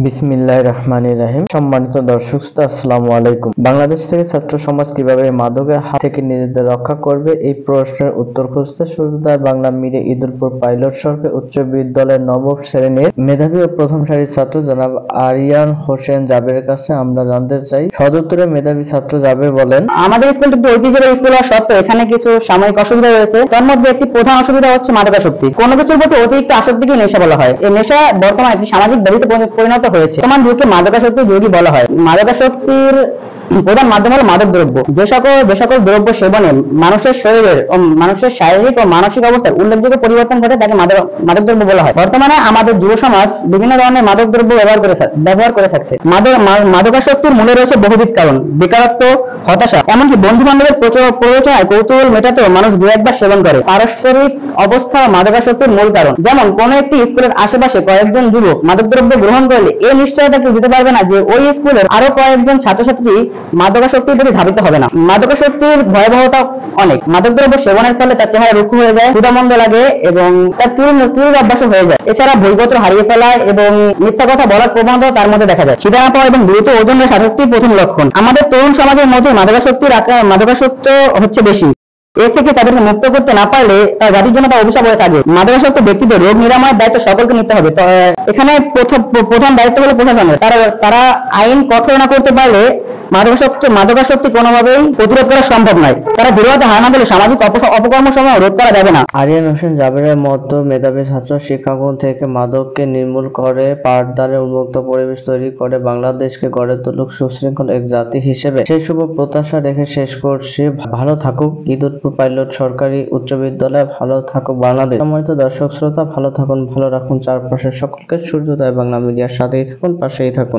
বিসমিল্লাহির রহমানির রহিম। সম্মানিত দর্শক শ্রোতা, আসসালামু আলাইকুম। বাংলাদেশ থেকে ছাত্র সমাজ কিভাবে মাদকের হাত থেকে নিজেদের রক্ষা করবে, এই প্রশ্নের উত্তর খুঁজতে সূর্যোদয় বাংলা মিডিয়া ঈদুলপুর পাইলট সরকারি উচ্চ বিদ্যালয়ের নবম শ্রেণীর মেধাবী ও প্রথম সারির ছাত্র জনাব আরিয়ান হোসেন জাবেরের কাছে আমরা জানতে চাই। সদুত্তরে মেধাবী ছাত্র জাবের বলেন, আমাদের স্কুলটি ঐতিহ্যের স্কুল হওয়া সত্ত্বেও এখানে কিছু সাময়িক অসুবিধা রয়েছে। তার মধ্যে একটি প্রধান অসুবিধা হচ্ছে মাদকাসক্তি। কোনো কিছুর প্রতি অতিরিক্ত আসক্তিকে নেশা বলা হয়। এই নেশা বর্তমানে একটি সামাজিক ব্যাধিতে পরিণত হয়েছে। বর্তমান যুগকে মাদকাসক্তি যোগী বলা হয়। মাদকাসক্তির প্রধান মাধ্যম হলো মাদক দ্রব্য। যে সকল দ্রব্য সেবনে মানুষের শরীরের ও মানুষের শারীরিক ও মানসিক অবস্থার উল্লেখযোগ্য পরিবর্তন ঘটে তাকে মাদক দ্রব্য বলা হয়। বর্তমানে আমাদের যুব সমাজ বিভিন্ন ধরনের মাদক দ্রব্য ব্যবহার করে থাকছে। মাদকাসক্তির মূলে রয়েছে বহুবিধ কারণ: বেকারত্ব, হতাশা, এমনকি বন্ধু বান্ধবের প্ররোচনায় কৌতূহল মেটাতেও মানুষ দু একবার সেবন করে। পারস্পরিক অবস্থা মাদকাসক্তির মূল কারণ। যেমন কোন একটি স্কুলের আশেপাশে কয়েকজন যুবক মাদকদ্রব্য গ্রহণ করলে এই নিশ্চয়তা কেউ দিতে পারবে না যে ওই স্কুলের আরো কয়েকজন ছাত্রছাত্রী মাদকাসক্তির প্রতি ধাবিত হবে না। মাদকাসক্তির ভয়াবহতা অনেক। মাদকদ্রব্য সেবনের ফলে তার চেহারা রুক্ষ হয়ে যায়, ক্ষুধামন্দ লাগে এবং তার তীব্র অভ্যাস হয়ে যায়। এছাড়া বইপত্র হারিয়ে ফেলা এবং মিথ্যা কথা বলার প্রবণতা তার মধ্যে দেখা যায়। খিদা না পাওয়া এবং দ্রুত ওজন হ্রাস আসক্তির প্রথম লক্ষণ। আমাদের তরুণ সমাজের মধ্যে মাদকাসক্ত হচ্ছে বেশি। এর থেকে তাদেরকে মুক্ত করতে না পারলে তার জাতির জন্য তা অভিশাপ হয়ে থাকে। মাদকাসক্ত ব্যক্তিদের রোগ নিরাময়ের দায়িত্ব সকলকে নিতে হবে। এখানে প্রধান দায়িত্ব হলো প্রশাসনের। তারা আইন কঠোর না করতে পারলে মাদকাসক্তি কোনোভাবেই প্রতিরোধ করা সম্ভব নয়। তারা দৃঢ়তা হার না দিলে সামাজিক অপকর্ম সমূহ রোধ করা যাবে না। আরিয়ান হোসেন জাবেরের মতো মেধাবী ছাত্র শিক্ষাঙ্গন থেকে মাদককে নির্মূল করে পাঠদানে উন্মুক্ত পরিবেশ তৈরি করে বাংলাদেশকে গড়ে তুলুক সুশৃঙ্খল এক জাতি হিসেবে, সেই শুভ প্রত্যাশা রেখে শেষ করছি। ভালো থাকুক ঈদুলপুর পাইলট সরকারি উচ্চ বিদ্যালয়, ভালো থাকুক বাংলাদেশ। সম্মানিত দর্শক শ্রোতা, ভালো থাকুন, ভালো রাখুন চারপাশের সকলকে। সূর্যোদয় বাংলা মিডিয়ার সাথেই থাকুন, পাশেই থাকুন।